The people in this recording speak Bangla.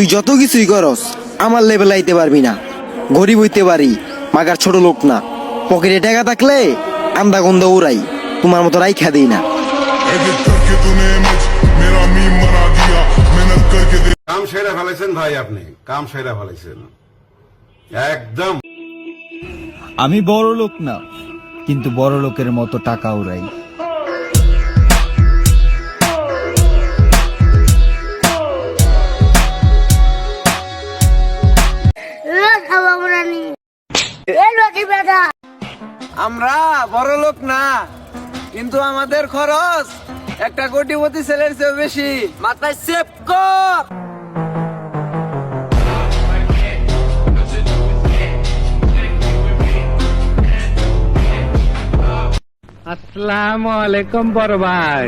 তুই যত কিছুই করস আমার লেভেল আইতে পারবি না। গরিব হইতে পারি, মাগার ছোট লোক না। পকেটে টাকা থাকলে আন্দা গন্ধা উড়াই, তোমার মতো রাইখা দিই না। কাম সেরা ফেলাইছেন ভাই, আপনি কাম সেরা ফেলাইছেন একদম। আমি বড় লোক না, কিন্তু বড় লোকের মতো টাকা উড়াই। আমরা বড় লোক না, কিন্তু আমাদের খরচ একটা কোটিপতি ছেলের চেয়ে বেশি। মাথায় সেভ কর। আসসালামু আলাইকুম বড় ভাই।